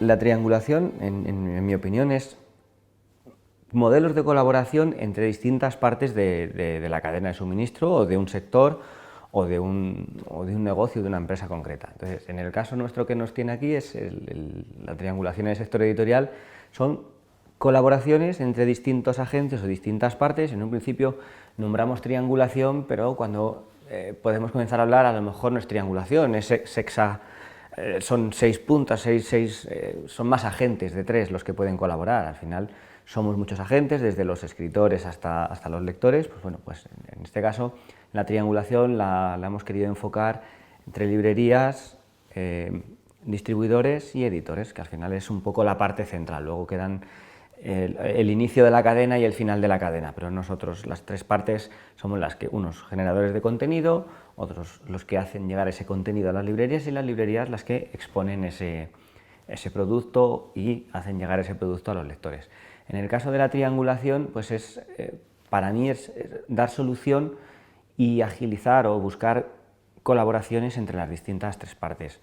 La triangulación, en mi opinión, es modelos de colaboración entre distintas partes de la cadena de suministro o de un sector o de un negocio, de una empresa concreta. Entonces, en el caso nuestro que nos tiene aquí, es la triangulación en el sector editorial, son colaboraciones entre distintos agentes o distintas partes. En un principio nombramos triangulación, pero cuando podemos comenzar a hablar, a lo mejor no es triangulación, es son 6 puntas, son más agentes de 3 los que pueden colaborar. Al final somos muchos agentes, desde los escritores hasta los lectores. Pues bueno, pues en este caso la triangulación la hemos querido enfocar entre librerías, distribuidores y editores, que al final es un poco la parte central. Luego quedan el inicio de la cadena y el final de la cadena, pero nosotros las 3 partes somos las que, unos generadores de contenido, otros los que hacen llegar ese contenido a las librerías, y las librerías las que exponen ese producto y hacen llegar ese producto a los lectores. En el caso de la triangulación, pues para mí es dar solución y agilizar o buscar colaboraciones entre las distintas 3 partes.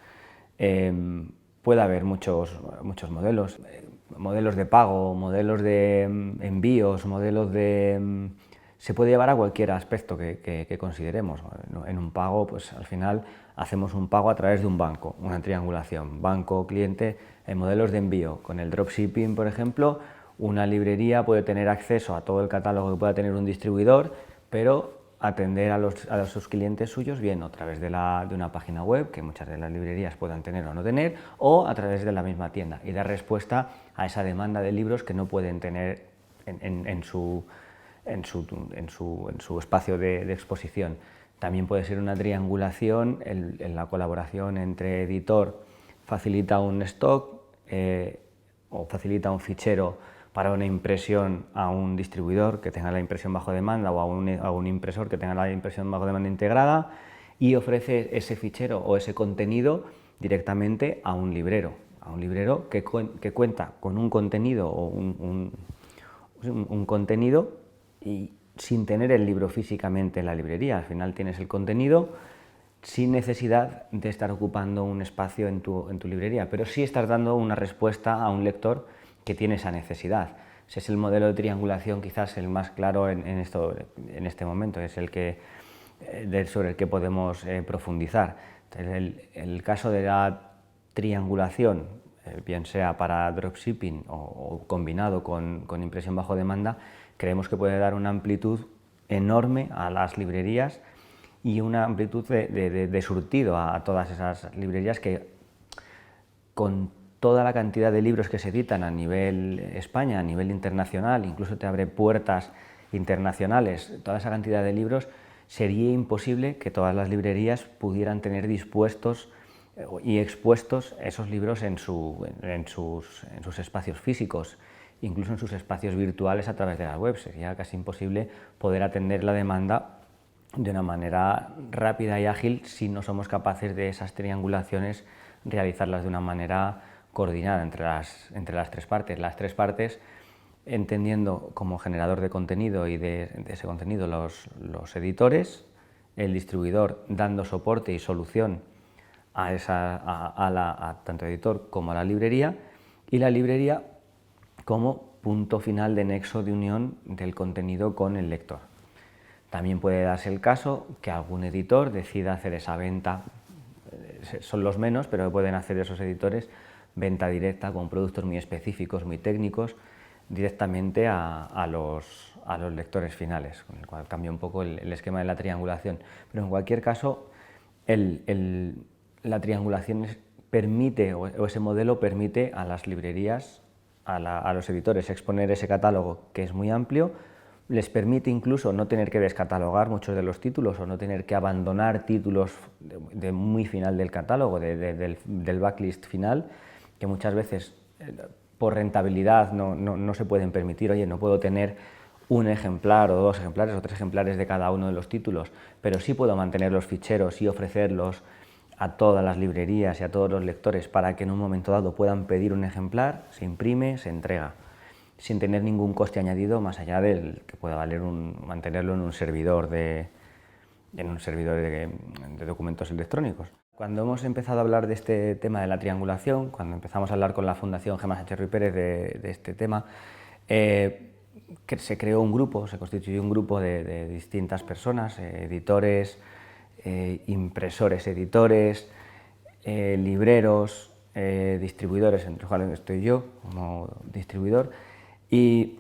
Puede haber muchos modelos, modelos de pago, modelos de envíos, modelos de... Se puede llevar a cualquier aspecto que consideremos. En un pago, pues al final hacemos un pago a través de un banco, una triangulación, banco-cliente. En modelos de envío, con el dropshipping, por ejemplo, una librería puede tener acceso a todo el catálogo que pueda tener un distribuidor, pero atender a sus clientes suyos bien a través de una página web, que muchas de las librerías puedan tener o no tener, o a través de la misma tienda, y dar respuesta a esa demanda de libros que no pueden tener en su espacio de exposición. También puede ser una triangulación en la colaboración entre editor, facilita un stock o facilita un fichero para una impresión a un distribuidor que tenga la impresión bajo demanda, o a un impresor que tenga la impresión bajo demanda integrada, y ofrece ese fichero o ese contenido directamente a un librero que cuenta con un contenido o un contenido y sin tener el libro físicamente en la librería. Al final tienes el contenido sin necesidad de estar ocupando un espacio en tu librería, pero sí estás dando una respuesta a un lector que tiene esa necesidad. Ese es el modelo de triangulación quizás el más claro en este momento, es sobre el que podemos profundizar. Entonces, el caso de la triangulación, bien sea para dropshipping o combinado con impresión bajo demanda, creemos que puede dar una amplitud enorme a las librerías y una amplitud de surtido a todas esas librerías que, con toda la cantidad de libros que se editan a nivel España, a nivel internacional, incluso te abre puertas internacionales, toda esa cantidad de libros, sería imposible que todas las librerías pudieran tener dispuestos y expuestos esos libros en sus espacios físicos, incluso en sus espacios virtuales a través de la web. Sería casi imposible poder atender la demanda de una manera rápida y ágil si no somos capaces de esas triangulaciones realizarlas de una manera coordinada entre las 3 partes. Las 3 partes entendiendo como generador de contenido y de ese contenido los editores, el distribuidor dando soporte y solución a tanto editor como a la librería, y la librería como punto final de nexo de unión del contenido con el lector. También puede darse el caso que algún editor decida hacer esa venta, son los menos, pero pueden hacer esos editores venta directa con productos muy específicos, muy técnicos, directamente a los lectores finales, con el cual cambia un poco el esquema de la triangulación. Pero en cualquier caso, la triangulación permite, o ese modelo permite a las librerías, a los editores, exponer ese catálogo que es muy amplio. Les permite incluso no tener que descatalogar muchos de los títulos o no tener que abandonar títulos de muy final del catálogo, del backlist final, que muchas veces por rentabilidad no se pueden permitir. Oye, no puedo tener un ejemplar o 2 ejemplares o 3 ejemplares de cada uno de los títulos, pero sí puedo mantener los ficheros y ofrecerlos a todas las librerías y a todos los lectores para que en un momento dado puedan pedir un ejemplar, se imprime, se entrega, sin tener ningún coste añadido más allá del que pueda valer mantenerlo en un servidor de en un servidor de documentos electrónicos. Cuando hemos empezado a hablar de este tema de la triangulación, cuando empezamos a hablar con la Fundación Gemma Sánchez Ruiz Pérez de este tema, que se creó un grupo, se constituyó un grupo de distintas personas, editores, impresores editores, libreros, distribuidores, entre los cuales estoy yo como distribuidor, y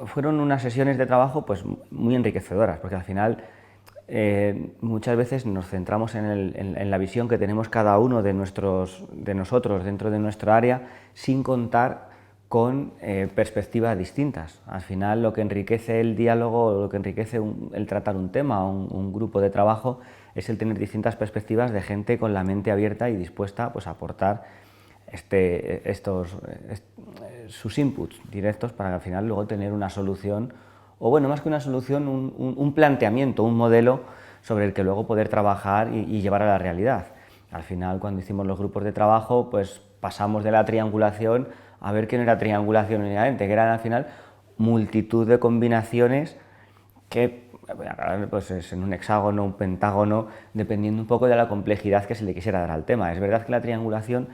fueron unas sesiones de trabajo pues, muy enriquecedoras, porque al final muchas veces nos centramos en la visión que tenemos cada uno de nosotros dentro de nuestra área, sin contar con perspectivas distintas. Al final lo que enriquece el diálogo, lo que enriquece el tratar un tema, un grupo de trabajo, es el tener distintas perspectivas de gente con la mente abierta y dispuesta pues, a aportar sus inputs directos para al final luego tener una solución, o bueno, más que una solución, un planteamiento, un modelo sobre el que luego poder trabajar y llevar a la realidad. Al final, cuando hicimos los grupos de trabajo, pues pasamos de la triangulación a ver que no era triangulación únicamente, que eran al final multitud de combinaciones que pues es en un hexágono, un pentágono, dependiendo un poco de la complejidad que se le quisiera dar al tema. Es verdad que la triangulación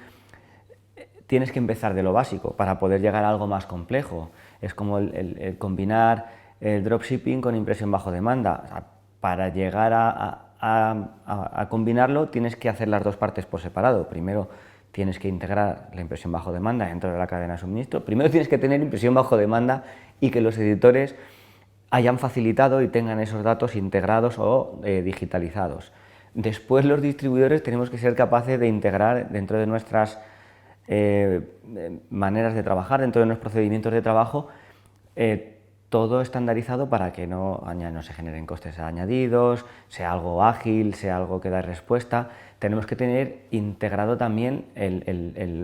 tienes que empezar de lo básico para poder llegar a algo más complejo. Es como el combinar el dropshipping con impresión bajo demanda. O sea, para llegar a combinarlo tienes que hacer las dos partes por separado. Primero tienes que integrar la impresión bajo demanda dentro de la cadena de suministro. Primero tienes que tener impresión bajo demanda y que los editores hayan facilitado y tengan esos datos integrados o digitalizados. Después los distribuidores tenemos que ser capaces de integrar dentro de nuestras maneras de trabajar, dentro de los procedimientos de trabajo, todo estandarizado para que no se generen costes añadidos, sea algo ágil, sea algo que da respuesta. Tenemos que tener integrado también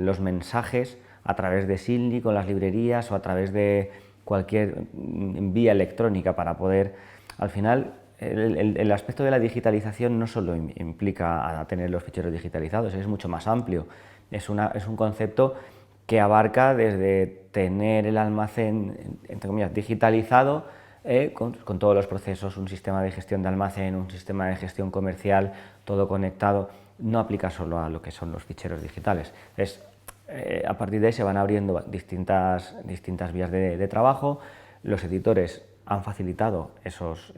los mensajes a través de Sindly con las librerías o a través de cualquier vía electrónica para poder, al final, el aspecto de la digitalización no solo implica a tener los ficheros digitalizados, es mucho más amplio. Es un concepto que abarca desde tener el almacén, entre comillas, digitalizado, con todos los procesos, un sistema de gestión de almacén, un sistema de gestión comercial, todo conectado. No aplica solo a lo que son los ficheros digitales. A partir de ahí se van abriendo distintas vías de trabajo. Los editores han facilitado esos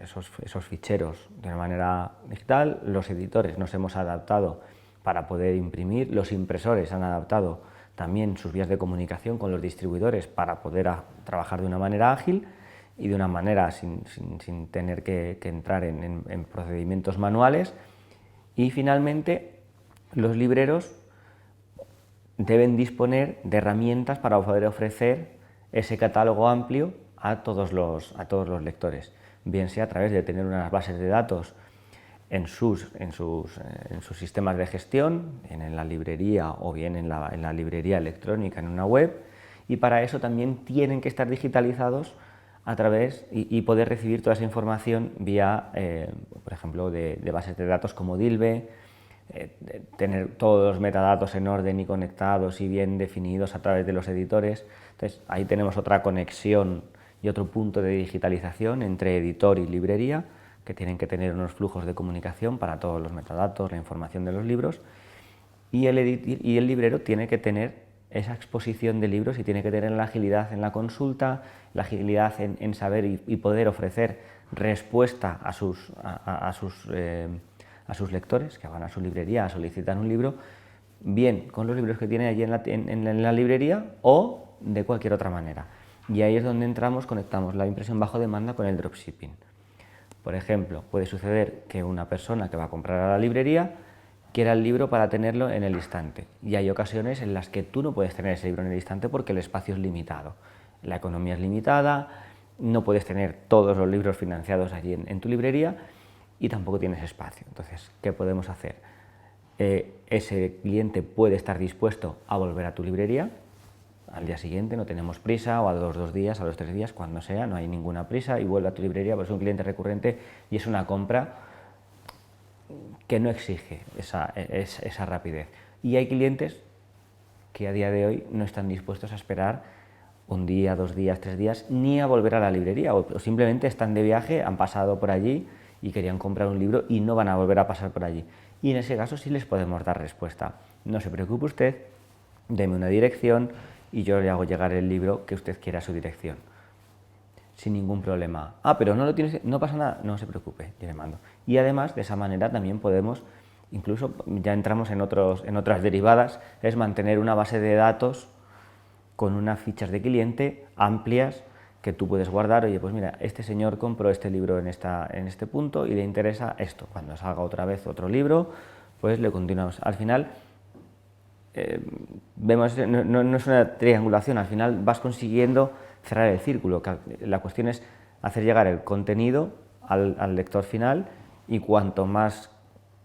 ficheros de una manera digital. Los editores nos hemos adaptado para poder imprimir. Los impresores han adaptado también sus vías de comunicación con los distribuidores para poder trabajar de una manera ágil y de una manera sin tener que entrar en procedimientos manuales. Y finalmente, los libreros deben disponer de herramientas para poder ofrecer ese catálogo amplio a todos los lectores, bien sea a través de tener unas bases de datos en sus sistemas de gestión, en la librería o bien en la librería electrónica, en una web, y para eso también tienen que estar digitalizados a través y poder recibir toda esa información vía, por ejemplo, de bases de datos como Dilbe, tener todos los metadatos en orden y conectados y bien definidos a través de los editores. Entonces, ahí tenemos otra conexión y otro punto de digitalización entre editor y librería, que tienen que tener unos flujos de comunicación para todos los metadatos, la información de los libros, y el librero tiene que tener esa exposición de libros y tiene que tener la agilidad en la consulta, la agilidad en saber y poder ofrecer respuesta a sus lectores que van a su librería, solicitan un libro, bien con los libros que tiene allí en la librería o de cualquier otra manera. Y ahí es donde conectamos la impresión bajo demanda con el dropshipping. Por ejemplo, puede suceder que una persona que va a comprar a la librería quiera el libro para tenerlo en el instante, y hay ocasiones en las que tú no puedes tener ese libro en el instante porque el espacio es limitado, la economía es limitada, no puedes tener todos los libros financiados allí en tu librería y tampoco tienes espacio. Entonces, ¿qué podemos hacer? Ese cliente puede estar dispuesto a volver a tu librería al día siguiente, no tenemos prisa, o a los 2 días, a los 3 días, cuando sea, no hay ninguna prisa, y vuelve a tu librería, pues es un cliente recurrente y es una compra que no exige esa rapidez. Y hay clientes que a día de hoy no están dispuestos a esperar 1 día, 2 días, 3 días, ni a volver a la librería, o simplemente están de viaje, han pasado por allí y querían comprar un libro y no van a volver a pasar por allí. Y en ese caso sí les podemos dar respuesta. No se preocupe usted, deme una dirección y yo le hago llegar el libro que usted quiera a su dirección. Sin ningún problema. Ah, pero no lo tienes, no pasa nada, no se preocupe, yo le mando. Y además, de esa manera también podemos, incluso ya entramos en otras derivadas, es mantener una base de datos con unas fichas de cliente amplias que tú puedes guardar. Oye, pues mira, este señor compró este libro en este punto y le interesa esto. Cuando salga otra vez otro libro, pues le continuamos. Al final, vemos, no es una triangulación, al final vas consiguiendo cerrar el círculo. La cuestión es hacer llegar el contenido al lector final, y cuanto más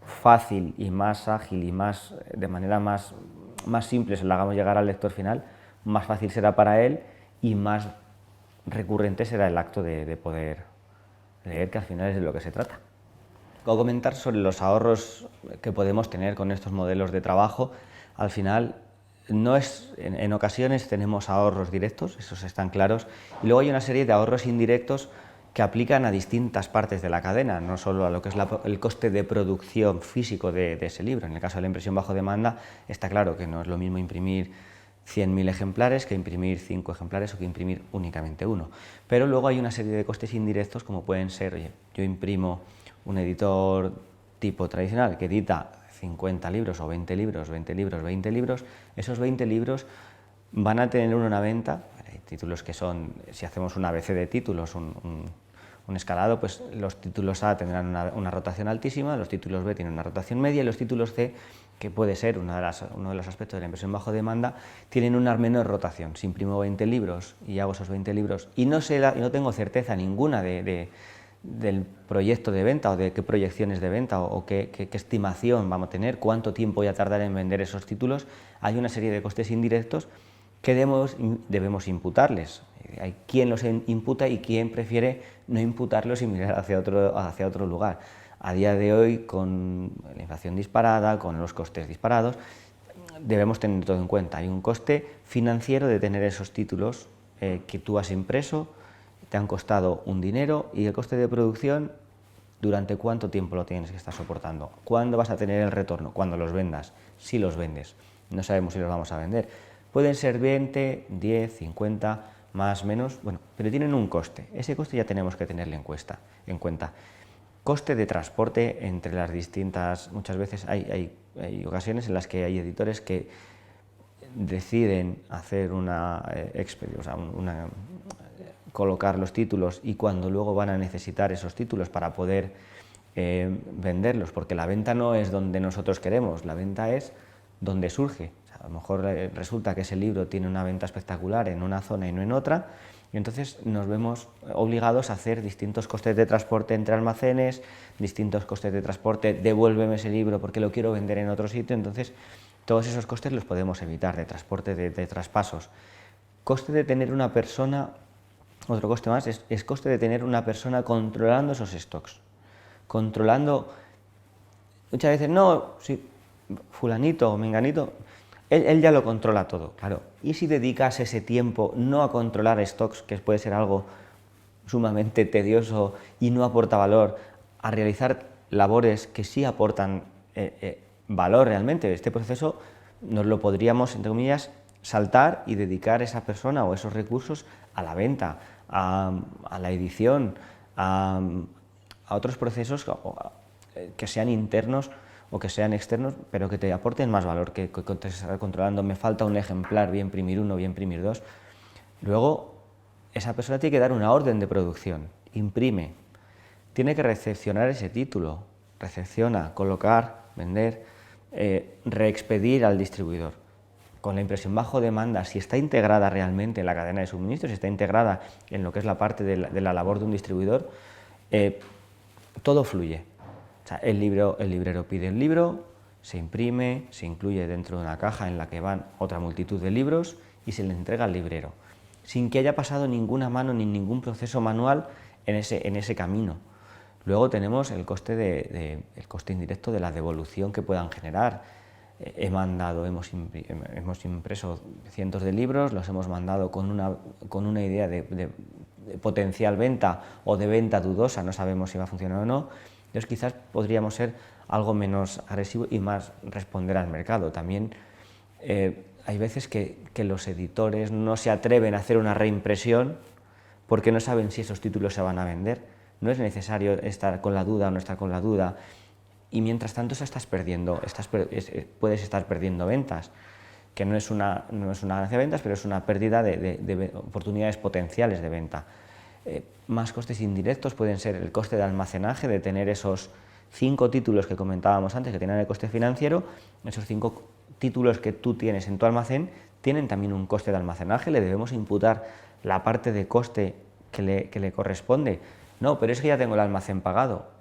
fácil y más ágil y de manera más simple se lo hagamos llegar al lector final, más fácil será para él y más recurrente será el acto de poder leer, que al final es de lo que se trata. Puedo comentar sobre los ahorros que podemos tener con estos modelos de trabajo. Al final, en ocasiones tenemos ahorros directos, esos están claros, y luego hay una serie de ahorros indirectos que aplican a distintas partes de la cadena, no solo a lo que es el coste de producción físico de ese libro. En el caso de la impresión bajo demanda está claro que no es lo mismo imprimir 100.000 ejemplares que imprimir 5 ejemplares o que imprimir únicamente uno. Pero luego hay una serie de costes indirectos, como pueden ser, oye, yo imprimo un editor tipo tradicional que edita 50 libros o 20 libros, 20 libros, 20 libros, esos 20 libros van a tener una venta. Hay títulos que son, si hacemos un ABC de títulos, un escalado, pues los títulos A tendrán una rotación altísima, los títulos B tienen una rotación media y los títulos C, que puede ser uno de los aspectos de la impresión bajo demanda, tienen una menor rotación. Si imprimo 20 libros y hago esos 20 libros y no tengo certeza ninguna del proyecto de venta o de qué proyecciones de venta o qué estimación vamos a tener, cuánto tiempo voy a tardar en vender esos títulos, hay una serie de costes indirectos que debemos imputarles. Hay quien los imputa y quien prefiere no imputarlos y mirar hacia otro lugar. A día de hoy, con la inflación disparada, con los costes disparados, debemos tener todo en cuenta. Hay un coste financiero de tener esos títulos que tú has impreso, te han costado un dinero, y el coste de producción, ¿durante cuánto tiempo lo tienes que estar soportando? ¿Cuándo vas a tener el retorno? Cuando los vendas, si los vendes. No sabemos si los vamos a vender. Pueden ser 20, 10, 50, más, menos, bueno, pero tienen un coste. Ese coste ya tenemos que tenerlo en cuenta. Coste de transporte entre las distintas. Muchas veces hay ocasiones en las que hay editores que deciden hacer colocar los títulos, y cuando luego van a necesitar esos títulos para poder venderlos, porque la venta no es donde nosotros queremos, la venta es donde surge. O sea, a lo mejor resulta que ese libro tiene una venta espectacular en una zona y no en otra, y entonces nos vemos obligados a hacer distintos costes de transporte entre almacenes, distintos costes de transporte, devuélveme ese libro porque lo quiero vender en otro sitio. Entonces todos esos costes los podemos evitar, de transporte, de traspasos. Coste de tener una persona, otro coste más, es coste de tener una persona controlando esos stocks. Controlando, muchas veces, no, si fulanito o menganito, él ya lo controla todo, claro. ¿Y si dedicas ese tiempo no a controlar stocks, que puede ser algo sumamente tedioso y no aporta valor, a realizar labores que sí aportan valor realmente? Este proceso nos lo podríamos, entre comillas, saltar y dedicar esa persona o esos recursos a la venta, a la edición, a otros procesos que sean internos o que sean externos, pero que te aporten más valor que estar controlando. Me falta un ejemplar, voy a imprimir uno, voy a imprimir dos. Luego, esa persona tiene que dar una orden de producción, imprime, tiene que recepcionar ese título, recepciona, colocar, vender, reexpedir al distribuidor. Con la impresión bajo demanda, si está integrada realmente en la cadena de suministro, si está integrada en lo que es la parte de la labor de un distribuidor, todo fluye. O sea, el librero pide el libro, se imprime, se incluye dentro de una caja en la que van otra multitud de libros y se le entrega al librero, sin que haya pasado ninguna mano ni ningún proceso manual en ese camino. Luego tenemos el coste indirecto de la devolución que puedan generar. Hemos impreso cientos de libros, los hemos mandado con una idea de potencial venta o de venta dudosa, no sabemos si va a funcionar o no, entonces quizás podríamos ser algo menos agresivo y más responder al mercado. También hay veces que los editores no se atreven a hacer una reimpresión porque no saben si esos títulos se van a vender. No es necesario estar con la duda o no estar con la duda, y mientras tanto puedes estar perdiendo ventas, que no es una ganancia de ventas, pero es una pérdida de oportunidades potenciales de venta. Más costes indirectos pueden ser el coste de almacenaje, de tener esos 5 títulos que comentábamos antes que tienen el coste financiero. Esos 5 títulos que tú tienes en tu almacén tienen también un coste de almacenaje, le debemos imputar la parte de coste que le corresponde. No, pero es que ya tengo el almacén pagado.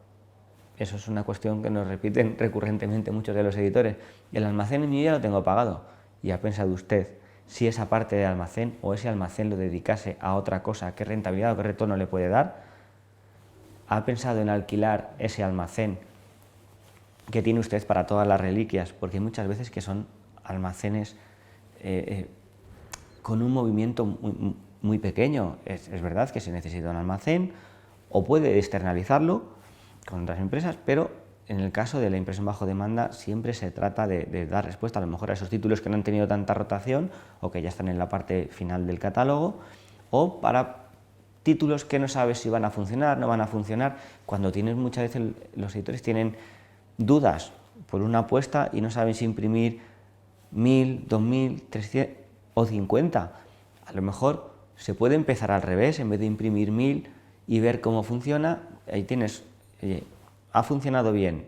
Eso es una cuestión que nos repiten recurrentemente muchos de los editores. El almacén en mi ya lo tengo pagado. ¿Y ha pensado usted si esa parte de almacén o ese almacén lo dedicase a otra cosa, qué rentabilidad o qué retorno le puede dar? ¿Ha pensado en alquilar ese almacén que tiene usted para todas las reliquias? Porque hay muchas veces que son almacenes con un movimiento muy pequeño. Es verdad que se necesita un almacén o puede externalizarlo con otras empresas, pero en el caso de la impresión bajo demanda siempre se trata de dar respuesta a lo mejor a esos títulos que no han tenido tanta rotación o que ya están en la parte final del catálogo, o para títulos que no sabes si van a funcionar, no van a funcionar. Cuando tienes, muchas veces los editores tienen dudas por una apuesta y no saben si imprimir 1000, 2000, 300 o 50. A lo mejor se puede empezar al revés, en vez de imprimir 1000 y ver cómo funciona, ahí tienes, oye, ha funcionado bien,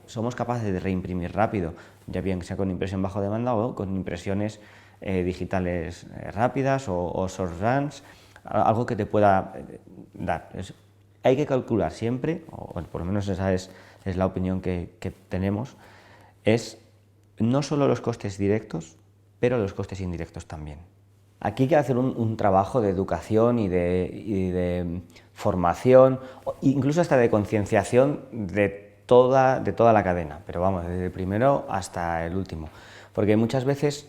somos capaces de reimprimir rápido, ya bien sea con impresión bajo demanda o con impresiones digitales rápidas o short runs, algo que te pueda dar. Hay que calcular siempre, o por lo menos esa es la opinión que tenemos, es no solo los costes directos, pero los costes indirectos también. Aquí hay que hacer un trabajo de educación y de formación, incluso hasta de concienciación de toda la cadena, pero vamos, desde el primero hasta el último. Porque muchas veces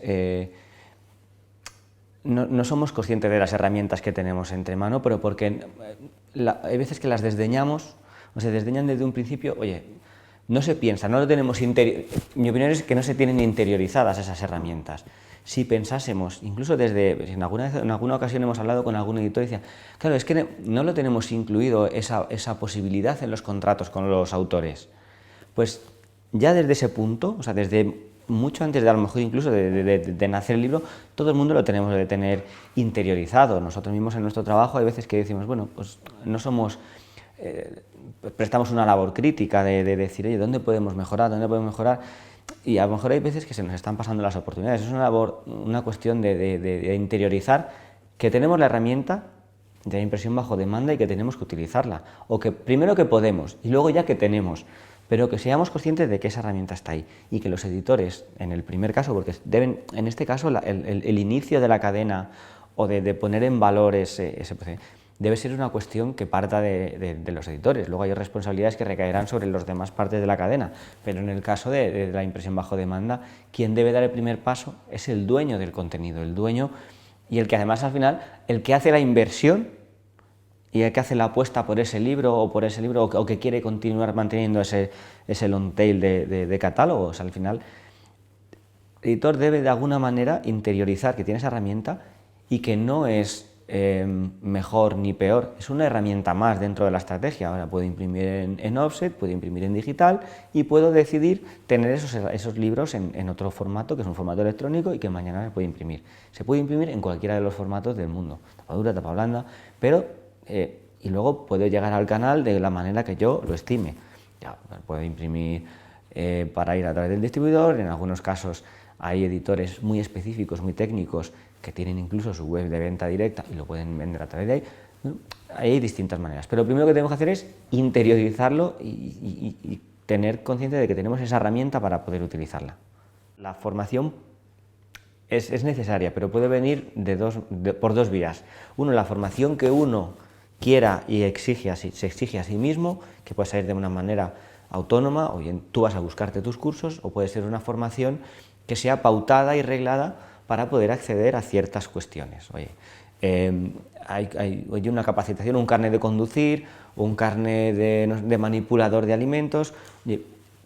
no somos conscientes de las herramientas que tenemos entre mano, pero porque hay veces que las desdeñamos, o se desdeñan desde un principio. Oye, no se piensa, no lo tenemos mi opinión es que no se tienen interiorizadas esas herramientas. Si pensásemos, incluso en alguna ocasión hemos hablado con algún editor y decía, claro, es que no lo tenemos incluido esa posibilidad en los contratos con los autores. Pues ya desde ese punto, o sea, desde mucho antes de a lo mejor incluso de nacer el libro, todo el mundo lo tenemos de tener interiorizado. Nosotros mismos en nuestro trabajo hay veces que decimos, bueno, pues no somos... prestamos una labor crítica de decir, oye, ¿dónde podemos mejorar? ¿Dónde podemos mejorar? Y a lo mejor hay veces que se nos están pasando las oportunidades. Es una cuestión de interiorizar que tenemos la herramienta de la impresión bajo demanda y que tenemos que utilizarla. O que primero que podemos y luego ya que tenemos, pero que seamos conscientes de que esa herramienta está ahí y que los editores, en el primer caso, porque deben, en este caso, el inicio de la cadena o de poner en valor ese proceso, debe ser una cuestión que parta de los editores. Luego hay responsabilidades que recaerán sobre las demás partes de la cadena, pero en el caso de la impresión bajo demanda, quien debe dar el primer paso es el dueño del contenido, el dueño, y el que además al final, el que hace la inversión y el que hace la apuesta por ese libro o que quiere continuar manteniendo ese long tail de catálogos. Al final, el editor debe de alguna manera interiorizar que tiene esa herramienta y que no es mejor ni peor, es una herramienta más dentro de la estrategia. Ahora puedo imprimir en offset, puedo imprimir en digital y puedo decidir tener esos libros en otro formato, que es un formato electrónico y que mañana se puede imprimir. Se puede imprimir en cualquiera de los formatos del mundo, tapa dura, tapa blanda, pero y luego puedo llegar al canal de la manera que yo lo estime. Ya, puedo imprimir para ir a través del distribuidor. En algunos casos hay editores muy específicos, muy técnicos, que tienen incluso su web de venta directa y lo pueden vender a través de ahí. Bueno, hay distintas maneras, pero lo primero que tenemos que hacer es interiorizarlo y tener conciencia de que tenemos esa herramienta para poder utilizarla. La formación es necesaria, pero puede venir por dos vías. Uno, la formación que uno quiera y se exige a sí mismo, que puede ser de una manera autónoma, o bien tú vas a buscarte tus cursos, o puede ser una formación que sea pautada y reglada para poder acceder a ciertas cuestiones. Oye, hay una capacitación, un carnet de conducir, un carnet de manipulador de alimentos.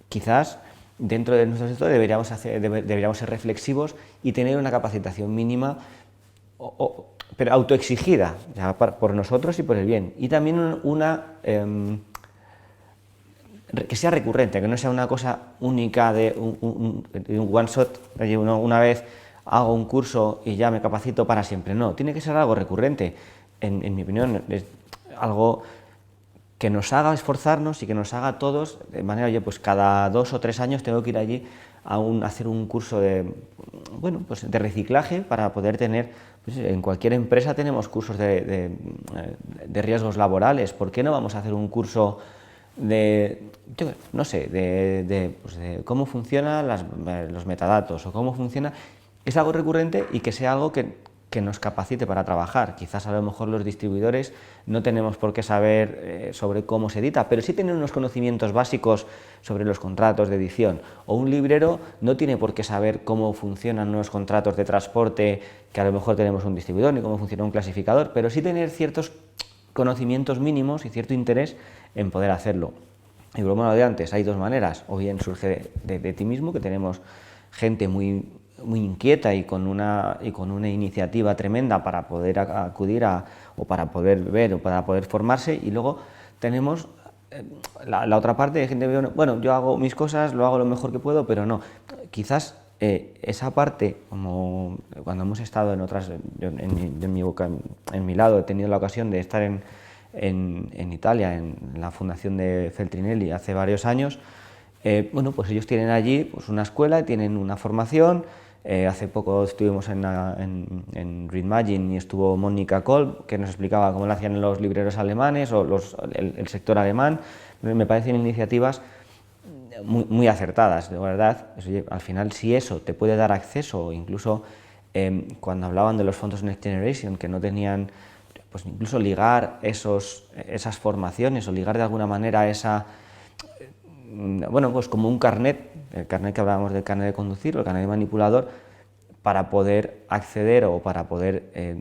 Quizás dentro de nuestro sector deberíamos ser reflexivos y tener una capacitación mínima, pero autoexigida, ya por nosotros y por el bien. Y también que sea recurrente, que no sea una cosa única de un one shot, una vez hago un curso y ya me capacito para siempre. No, tiene que ser algo recurrente. En mi opinión, es algo que nos haga esforzarnos y que nos haga a todos, de manera, oye, pues cada 2 o 3 años tengo que ir allí a hacer un curso de reciclaje para poder tener, pues en cualquier empresa tenemos cursos de riesgos laborales. ¿Por qué no vamos a hacer un curso de cómo funcionan los metadatos o cómo funciona? Es algo recurrente y que sea algo que nos capacite para trabajar. Quizás a lo mejor los distribuidores no tenemos por qué saber sobre cómo se edita, pero sí tener unos conocimientos básicos sobre los contratos de edición. O un librero no tiene por qué saber cómo funcionan unos contratos de transporte, que a lo mejor tenemos un distribuidor, ni cómo funciona un clasificador, pero sí tener ciertos conocimientos mínimos y cierto interés en poder hacerlo. Y como lo de antes, hay dos maneras: o bien surge de ti mismo, que tenemos gente muy inquieta y con una iniciativa tremenda para poder acudir o para poder ver o para poder formarse, y luego tenemos la otra parte de gente, bueno, yo hago mis cosas, lo hago lo mejor que puedo, pero no. Quizás esa parte, como cuando hemos estado en otras, en mi lado he tenido la ocasión de estar en Italia, en la fundación de Feltrinelli hace varios años. Pues ellos tienen allí pues una escuela, tienen una formación. Hace poco estuvimos en Readmagine y estuvo Mónica Kolb, que nos explicaba cómo lo hacían los libreros alemanes o el sector alemán. Me parecen iniciativas muy acertadas, de verdad. Oye, al final, si eso te puede dar acceso, incluso cuando hablaban de los fondos Next Generation, que no tenían, pues incluso ligar esas formaciones o ligar de alguna manera pues como un carnet, el carnet que hablábamos del carnet de conducir o el carnet de manipulador, para poder acceder o para poder,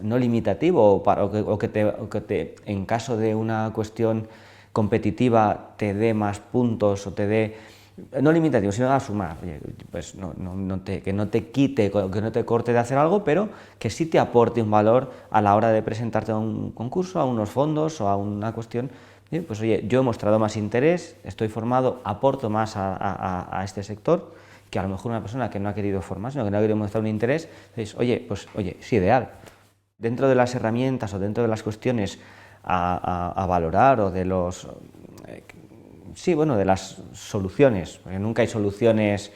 no limitativo, o que en caso de una cuestión competitiva te dé más puntos o te dé, no limitativo, sino a sumar. Oye, pues que no te quite, que no te corte de hacer algo, pero que sí te aporte un valor a la hora de presentarte a un concurso, a unos fondos o a una cuestión. Pues oye, yo he mostrado más interés, estoy formado, aporto más a este sector, que a lo mejor una persona que no ha querido formar, sino que no ha querido mostrar un interés. Entonces, oye, es ideal. Dentro de las herramientas o dentro de las cuestiones a valorar o de de las soluciones, porque nunca hay soluciones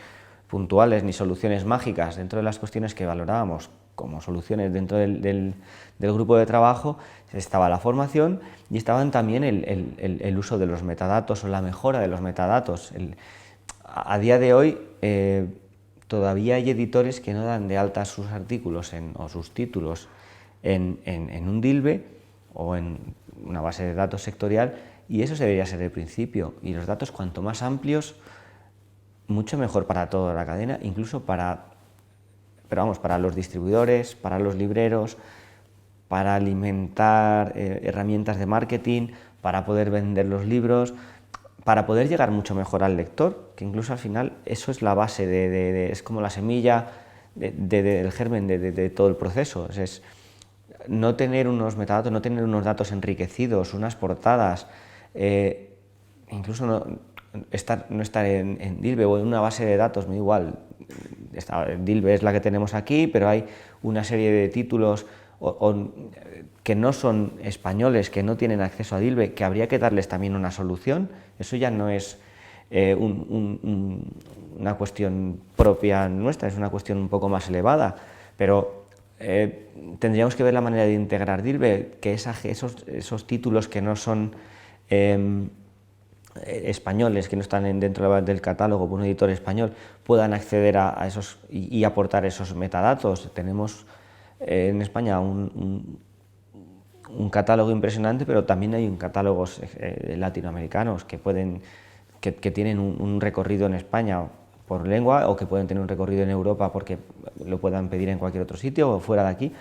puntuales ni soluciones mágicas. Dentro de las cuestiones que valorábamos como soluciones dentro del grupo de trabajo estaba la formación y estaban también el uso de los metadatos o la mejora de los metadatos. A día de hoy todavía hay editores que no dan de alta sus artículos o sus títulos en un DILBE o en una base de datos sectorial, y eso debería ser el principio. Y los datos, cuanto más amplios, mucho mejor para toda la cadena, incluso para los distribuidores, para los libreros, para alimentar herramientas de marketing, para poder vender los libros, para poder llegar mucho mejor al lector, que incluso al final eso es la base es como la semilla del germen de todo el proceso. Es no tener unos metadatos, no tener unos datos enriquecidos, unas portadas, incluso no estar en DILBE o en una base de datos, me da igual. DILBE es la que tenemos aquí, pero hay una serie de títulos que no son españoles, que no tienen acceso a DILBE, que habría que darles también una solución. Eso ya no es una cuestión propia nuestra, es una cuestión un poco más elevada, pero tendríamos que ver la manera de integrar DILBE, que esos títulos que no son españoles, que no están dentro del catálogo por un editor español, puedan acceder a esos y aportar esos metadatos. Tenemos en España un catálogo impresionante, pero también hay catálogos latinoamericanos que tienen un recorrido en España por lengua o que pueden tener un recorrido en Europa porque lo puedan pedir en cualquier otro sitio o fuera de aquí.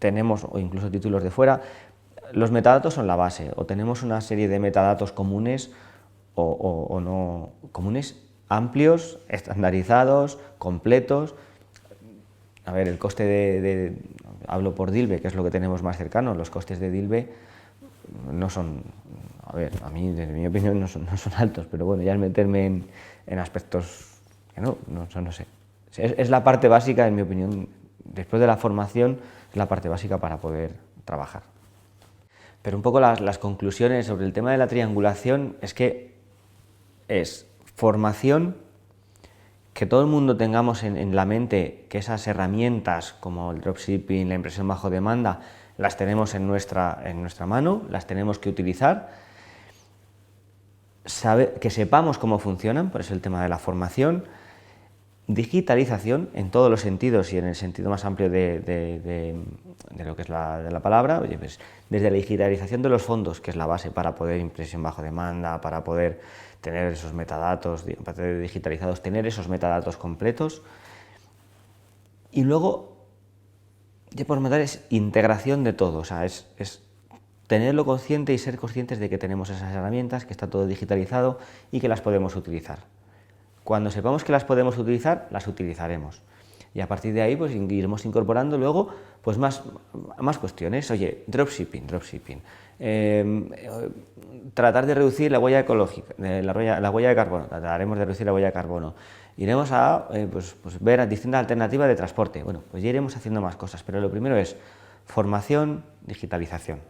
Tenemos, o incluso títulos de fuera. Los metadatos son la base, o tenemos una serie de metadatos comunes o no comunes, amplios, estandarizados, completos. A ver, el coste hablo por Dilbe, que es lo que tenemos más cercano, los costes de Dilbe no son, a ver, a mí, desde mi opinión, no son altos, pero bueno, ya al meterme en aspectos que no sé. Es la parte básica, en mi opinión, después de la formación, es la parte básica para poder trabajar. Pero un poco las conclusiones sobre el tema de la triangulación es que es formación, que todo el mundo tengamos en la mente que esas herramientas como el dropshipping, la impresión bajo demanda, las tenemos en nuestra mano, las tenemos que utilizar, que sepamos cómo funcionan, por eso el tema de la formación, digitalización en todos los sentidos y en el sentido más amplio de lo que es la palabra, oye, pues, desde la digitalización de los fondos, que es la base para poder impresión bajo demanda, para poder tener esos metadatos digitalizados, tener esos metadatos completos, y luego, ya por matar, es integración de todo, o sea, es tenerlo consciente y ser conscientes de que tenemos esas herramientas, que está todo digitalizado y que las podemos utilizar. Cuando sepamos que las podemos utilizar, las utilizaremos. Y a partir de ahí, pues iremos incorporando luego pues más cuestiones. Oye, dropshipping. Tratar de reducir la huella ecológica, la huella de carbono. Trataremos de reducir la huella de carbono. Iremos a pues ver distintas alternativas de transporte. Bueno, pues ya iremos haciendo más cosas, pero lo primero es formación, digitalización.